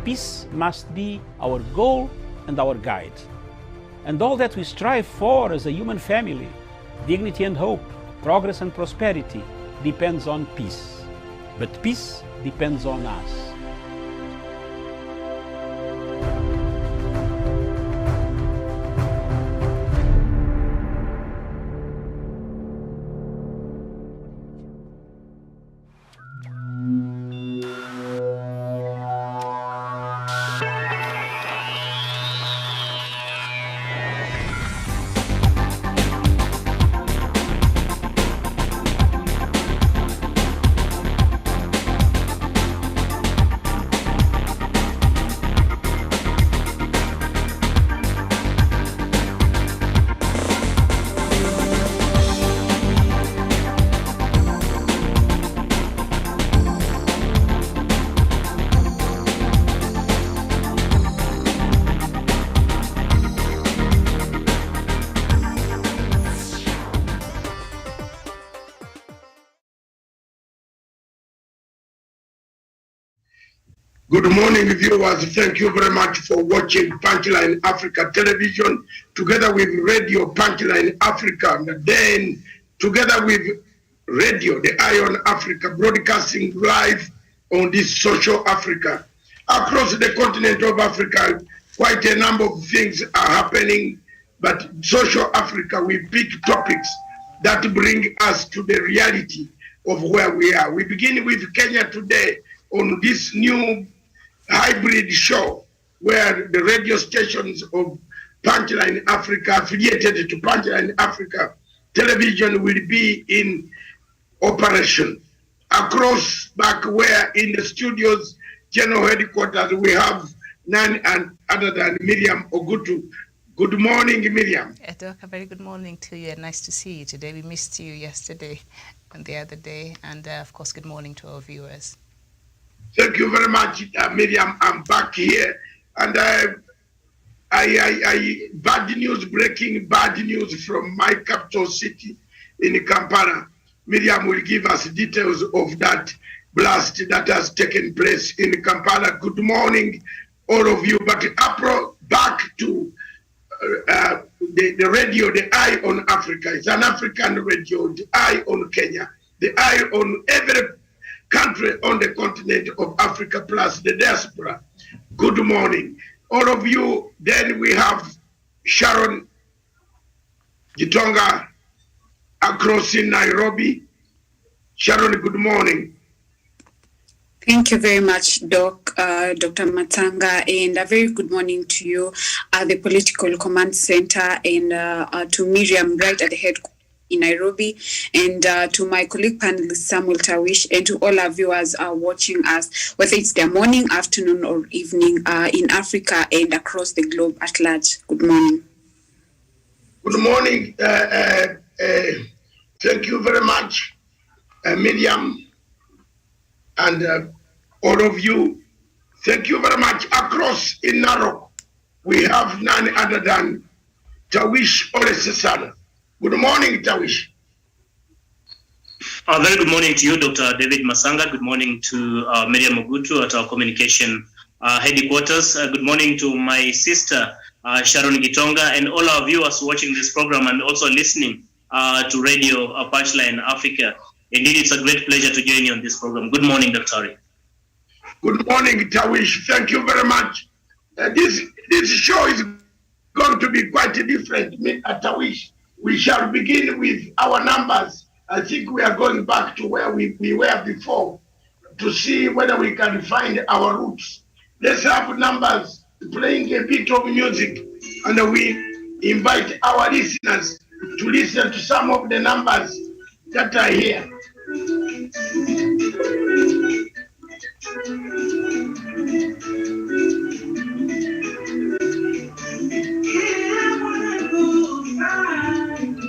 peace must be our goal and our guide. And all that we strive for as a human family, dignity and hope, progress and prosperity, depends on peace. But peace depends on us. Good morning, viewers. Thank you very much for watching Punchline Africa Television, together with Radio Punchline Africa, and then together with Radio The Ion Africa, broadcasting live on this Social Africa. Across the continent of Africa, quite a number of things are happening, but Social Africa, we pick topics that bring us to the reality of where we are. We begin with Kenya today on this new hybrid show where the radio stations of Punchline Africa, affiliated to Punchline Africa Television, will be in operation. Across back where in the studios, general headquarters, we have none and other than Miriam Ogutu. Good morning, Miriam. Edok, a very good morning to you, and nice to see you today. We missed you yesterday and the other day, and of course, good morning to our viewers. Thank you very much, Miriam. I'm back here, and bad news, breaking bad news from my capital city in Kampala. Miriam will give us details of that blast that has taken place in Kampala. Good morning, all of you. But back to the radio, the Eye on Africa. It's an African radio, the Eye on Kenya, the Eye on every country on the continent of Africa plus the diaspora. Good morning, all of you. Then we have Sharon Gitonga across in Nairobi. Sharon, good morning. Thank you very much, Dr. Matanga, and a very good morning to you at the Political Command Center, and to Miriam right at the headquarters in Nairobi, and to my colleague panelist Samuel Tawish, and to all our viewers watching us, whether it's their morning, afternoon, or evening in Africa and across the globe at large. Good morning. Good morning. Thank you very much, Miriam, and all of you. Thank you very much. Across in Narok, we have none other than Tawish Olesesana. Good morning, Tawish. Very good morning to you, Dr. David Masanga. Good morning to Miriam Ogutu at our communication headquarters. Good morning to my sister, Sharon Gitonga, and all our viewers watching this program and also listening to Radio Punchline Africa. Indeed, it's a great pleasure to join you on this program. Good morning, Dr. Ari. Good morning, Tawish. Thank you very much. This show is going to be quite different, Tawish. We shall begin with our numbers. I think we are going back to where we were before to see whether we can find our roots. Let's have numbers, playing a bit of music, and we invite our listeners to listen to some of the numbers that are here.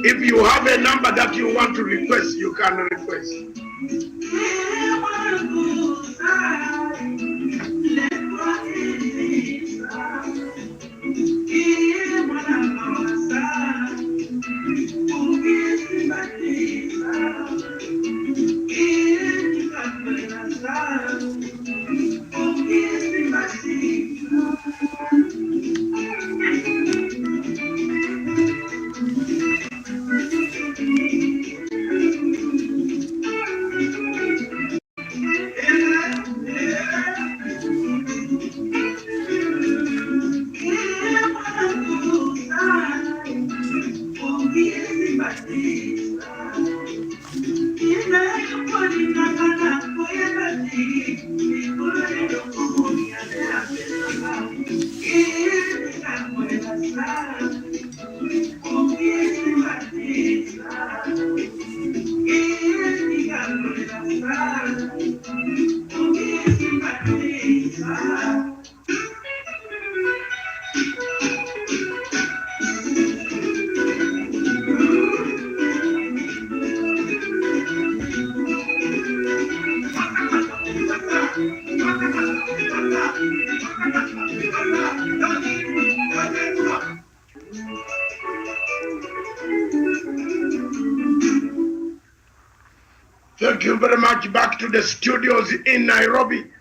If you have a number that you want to request, you can request. Thank you very much. Back to the studios in Nairobi.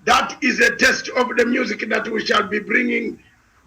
That is a taste of the music that we shall be bringing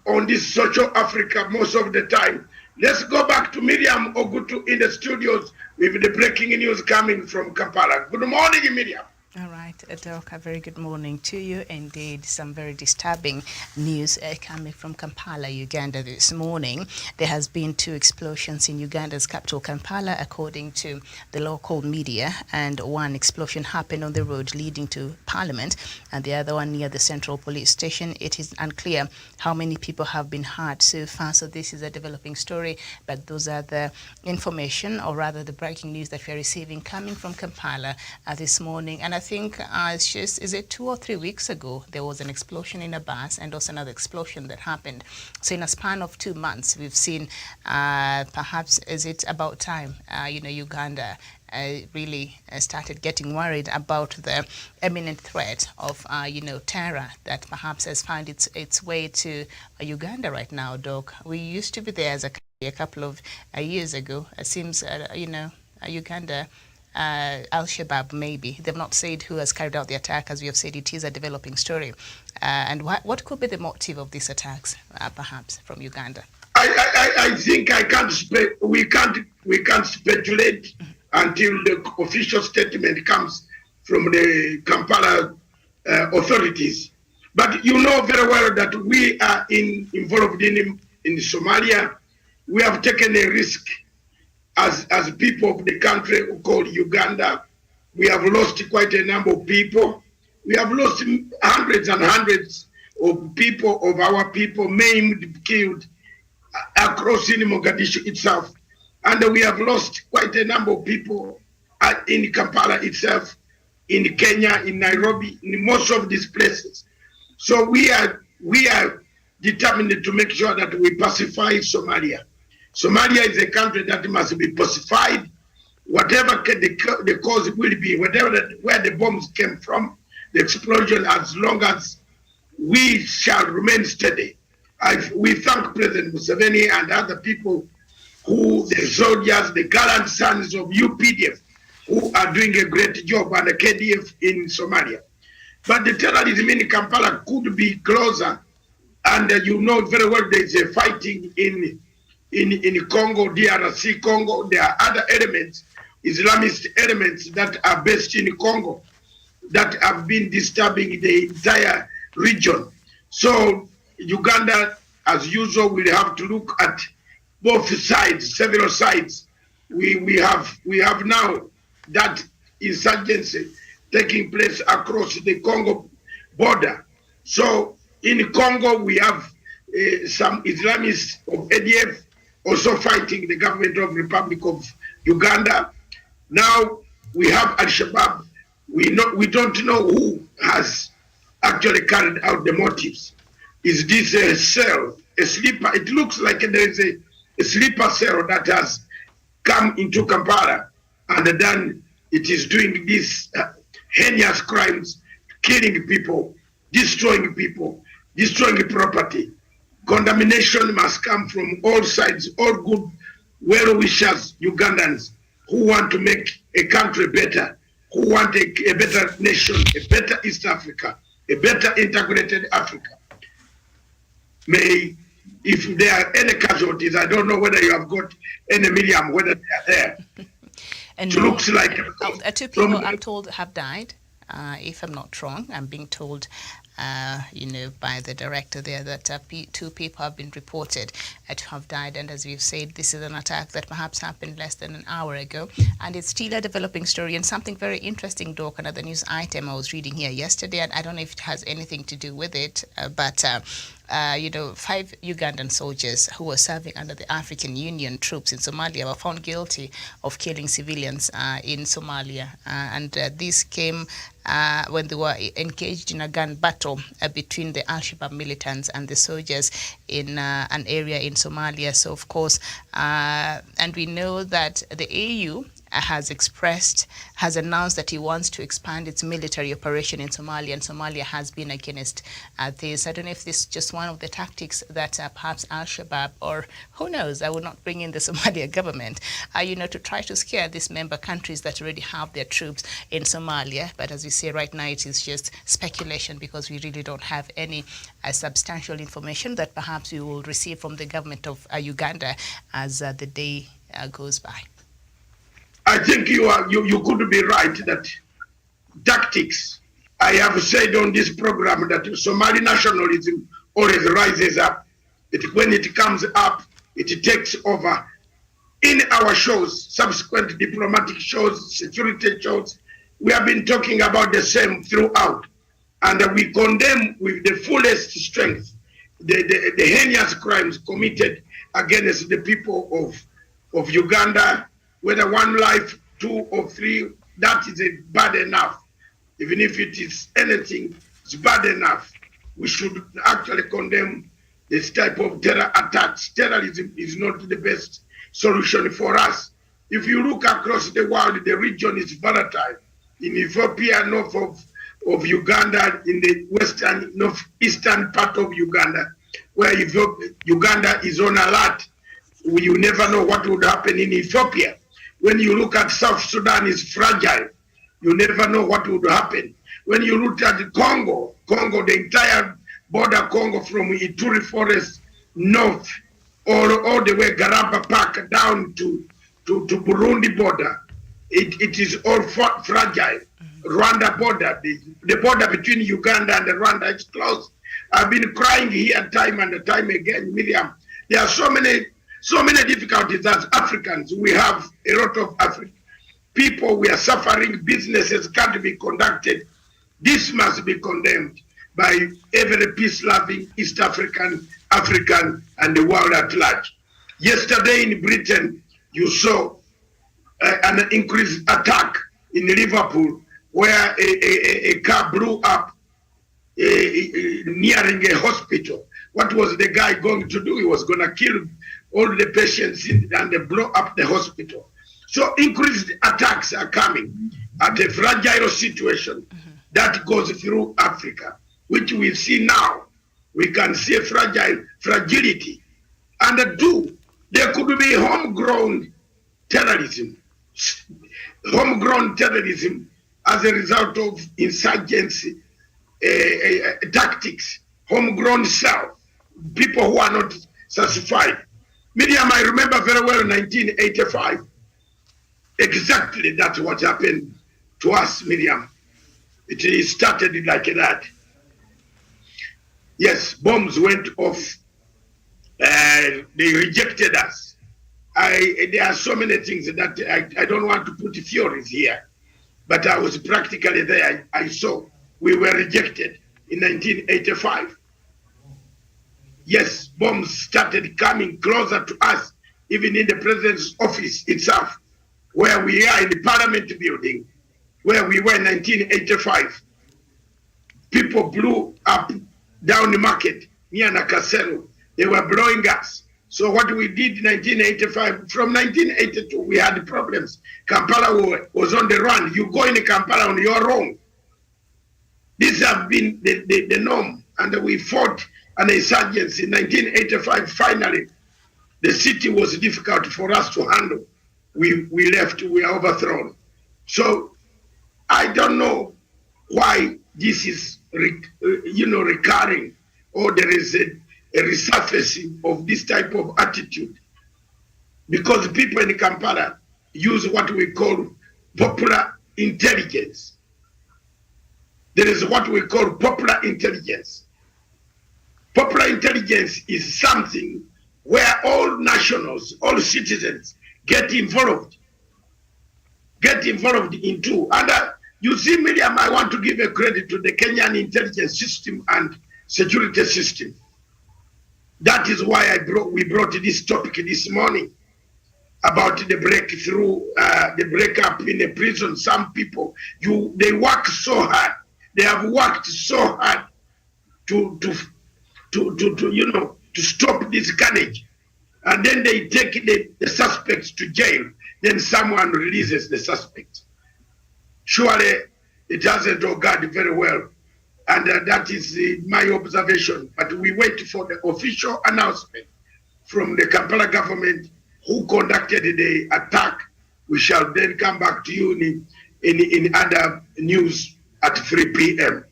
on this Social Africa most of the time. Let's go back to Miriam Ogutu in the studios with the breaking news coming from Kampala. Good morning, Miriam. All right, Doc, a very good morning to you. Indeed, some very disturbing news coming from Kampala, Uganda this morning. There has been 2 explosions in Uganda's capital, Kampala, according to the local media, and one explosion happened on the road leading to Parliament, and the other one near the Central Police Station. It is unclear how many people have been hurt so far, so this is a developing story, but those are the information, or rather the breaking news that we are receiving coming from Kampala this morning. And I think it's just, is it 2 or 3 weeks ago, there was an explosion in a bus and also another explosion that happened. So in a span of 2 months, we've seen perhaps, is it about time, Uganda really started getting worried about the imminent threat of, terror that perhaps has found its way to Uganda right now, Doc. We used to be there as a couple of years ago. It seems, Uganda, Al-Shabaab maybe. They've not said who has carried out the attack. As we have said, it is a developing story. And what could be the motive of these attacks, perhaps, from Uganda? I think we can't speculate until the official statement comes from the Kampala authorities. But you know very well that we are involved in Somalia. We have taken a risk as people of the country called Uganda. We have lost quite a number of people. We have lost hundreds and hundreds of people, of our people, maimed, killed across in Mogadishu itself. And we have lost quite a number of people in Kampala itself, in Kenya, in Nairobi, in most of these places. So we are determined to make sure that we pacify Somalia. Somalia is a country that must be pacified. Whatever the cause will be, where the bombs came from, the explosion, as long as we shall remain steady. We thank President Museveni and other people the soldiers, the gallant sons of UPDF, who are doing a great job, and the KDF in Somalia. But the terrorism in Kampala could be closer, and you know very well there is a fighting in Congo, DRC Congo. There are other elements, Islamist elements that are based in Congo that have been disturbing the entire region. So Uganda, as usual, will have to look at both sides, several sides. We have now that insurgency taking place across the Congo border. So in Congo, we have some Islamists of ADF also fighting the government of Republic of Uganda. Now we have Al-Shabaab. We don't know who has actually carried out the motives. Is this a cell, a sleeper? It looks like there is a sleeper cell that has come into Kampala, and then it is doing these heinous crimes, killing people, destroying property. Condemnation must come from all sides, all good well-wishers, Ugandans, who want to make a country better, who want a better nation, a better East Africa, a better integrated Africa. If there are any casualties, I don't know whether you have got any Miriam, whether they are there. And it looks like 2 people, I'm told, have died. If I'm not wrong, I'm being told, by the director there that 2 people have been reported to have died. And as we've said, this is an attack that perhaps happened less than an hour ago. And it's still a developing story. And something very interesting, Doc, another news item I was reading here yesterday, and I don't know if it has anything to do with it, but 5 Ugandan soldiers who were serving under the African Union troops in Somalia were found guilty of killing civilians in Somalia. And this came when they were engaged in a gun battle between the Al-Shabaab militants and the soldiers in an area in Somalia. So, of course, and we know that the AU has announced that he wants to expand its military operation in Somalia, and Somalia has been against this. I don't know if this is just one of the tactics that perhaps Al-Shabaab, or who knows, I will not bring in the Somalia government, to try to scare these member countries that already have their troops in Somalia. But as we say right now, it is just speculation because we really don't have any substantial information that perhaps we will receive from the government of Uganda as the day goes by. I think you could be right that tactics. I have said on this program that Somali nationalism always rises up. When it comes up, it takes over. In our shows, subsequent diplomatic shows, security shows, we have been talking about the same throughout. And we condemn with the fullest strength the heinous crimes committed against the people of Uganda. Whether 1 life, 2 or 3, that is bad enough. Even if it is anything, it's bad enough. We should actually condemn this type of terror attacks. Terrorism is not the best solution for us. If you look across the world, the region is volatile. In Ethiopia, north of Uganda, in the northeastern part of Uganda, where Uganda is on alert, you never know what would happen in Ethiopia. When you look at South Sudan, it's fragile. You never know what would happen. When you look at Congo, the entire border Congo from Ituri Forest north, all the way Garamba Park down to Burundi border, it is all fragile. Rwanda border, the border between Uganda and Rwanda is closed. I've been crying here time and time again, Miriam. There are so many difficulties as Africans. We have a lot of African people. We are suffering. Businesses can't be conducted. This must be condemned by every peace-loving East African, and the world at large. Yesterday in Britain, you saw an increased attack in Liverpool where a car blew up nearing a hospital. What was the guy going to do? He was going to kill all the patients and blow up the hospital. So increased attacks are coming at a fragile situation that goes through Africa, which we see now. We can see a fragility. And there could be homegrown terrorism as a result of insurgency tactics, homegrown self, people who are not satisfied. Miriam, I remember very well 1985. Exactly that's what happened to us, Miriam. It started like that. Yes, bombs went off. They rejected us. There are so many things that I don't want to put theories here, but I was practically there. I saw we were rejected in 1985. Yes, bombs started coming closer to us, even in the president's office itself, where we are in the parliament building, where we were in 1985. People blew up down the market near Nakasero. They were blowing us. So what we did in 1985, from 1982, we had problems. Kampala was on the run. You go in Kampala on your own. These have been the norm, and we fought an insurgency in 1985. Finally, the city was difficult for us to handle. We left, we were overthrown. So I don't know why this is recurring, or there is a resurfacing of this type of attitude, because people in Kampala use what we call popular intelligence. There is what we call popular intelligence. Popular intelligence is something where all nationals, all citizens get involved into. And you see, Miriam, I want to give a credit to the Kenyan intelligence system and security system. That is why we brought this topic this morning about the breakthrough, the breakup in the prison. Some people, they work so hard. They have worked so hard to stop this carnage, and then they take the suspects to jail. Then someone releases the suspect. Surely it doesn't go God very well, and that is my observation. But we wait for the official announcement from the Kampala government who conducted the attack. We shall then come back to you in other news at 3 p.m.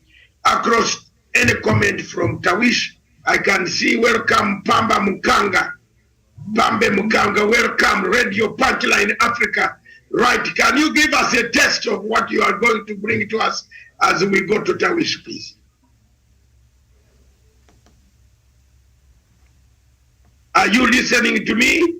Across any comment from Tawish, I can see welcome Pamba Mukanga. Pambe Mukanga, welcome Radio Punchline Africa. Right, can you give us a taste of what you are going to bring to us as we go to Tawish, please? Are you listening to me?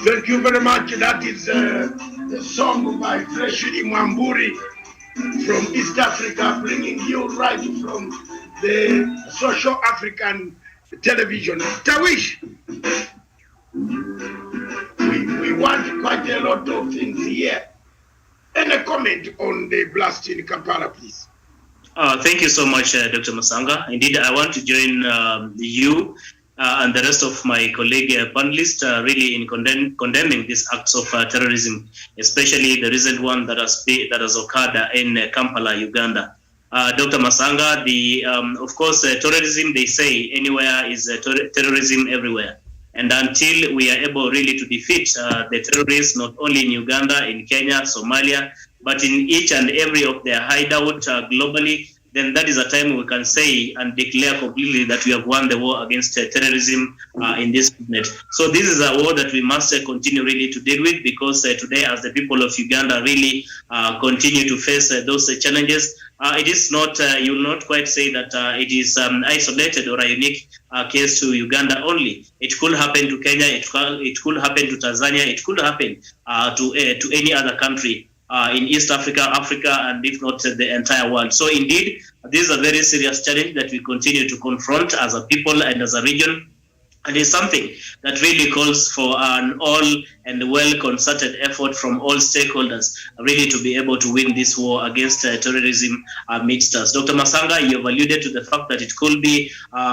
Thank you very much. That is the song by Freshly Mwamburi from East Africa, bringing you right from the Social African Television. Tawish, we want quite a lot of things here. Any comment on the blast in Kampala, please? Thank you so much, Dr. Masanga. Indeed, I want to join you and the rest of my colleague panelists really in condemning these acts of terrorism, especially the recent one that has occurred in Kampala, Uganda. Dr. Masanga, of course, terrorism, they say anywhere is terrorism everywhere. And until we are able really to defeat the terrorists, not only in Uganda, in Kenya, Somalia, but in each and every of their hideout globally, then that is a time we can say and declare completely that we have won the war against terrorism in this planet. So this is a war that we must continue really to deal with, because today, as the people of Uganda really continue to face those challenges, it is not, you will not quite say that it is isolated or a unique case to Uganda only. It could happen to Kenya, it could happen to Tanzania, it could happen to any other country in East Africa, Africa, and if not the entire world. So indeed, this is a very serious challenge that we continue to confront as a people and as a region. And it's something that really calls for an all and well-concerted effort from all stakeholders, really to be able to win this war against terrorism amidst us. Dr. Masanga, you have alluded to the fact that it could be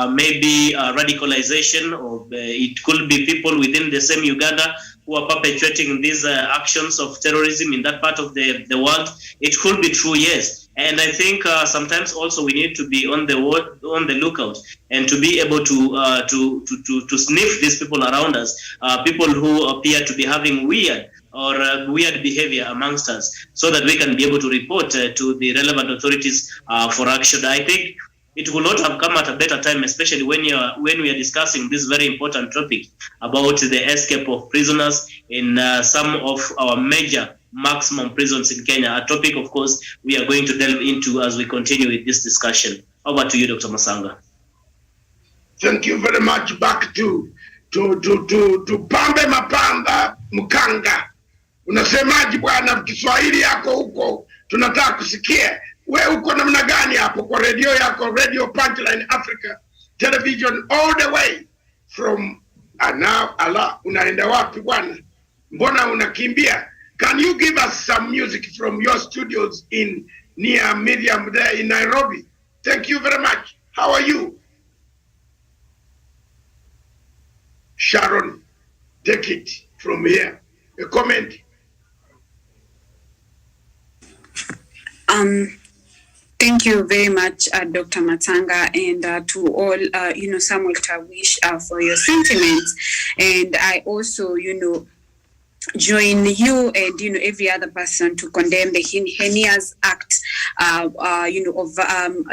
maybe radicalization, or it could be people within the same Uganda who are perpetrating these actions of terrorism in that part of the world. It could be true, yes. And I think sometimes also we need to be on the lookout and to be able to sniff these people around us, people who appear to be having weird behavior amongst us, so that we can be able to report to the relevant authorities for action. I think it will not have come at a better time, especially when we are discussing this very important topic about the escape of prisoners in some of our major maximum prisons in Kenya, a topic, of course, we are going to delve into as we continue with this discussion. Over to you, Dr. Masanga. Thank you very much. Back to Pambe Mapanga Mukanga. Unasemaji bwana, Kiswahili yako huko tunataka kusikia. We uko namna gani hapo kwa radio yako, Radio Punchline Africa Television, all the way from Allah, unaenda wapi bwana? Mbona unakimbia? Can you give us some music from your studios near Miriam there in Nairobi? Thank you very much. How are you? Sharon, take it from here. A comment. Thank you very much, Dr. Matanga, and to all, Samuel Tawish, for your sentiments. And I also, join you and every other person to condemn the heinous act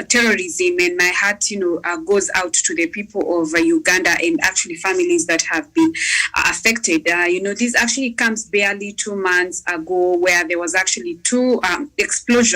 terrorism, and my heart, goes out to the people of Uganda and actually families that have been affected. This actually comes barely 2 months ago, where there was actually two explosions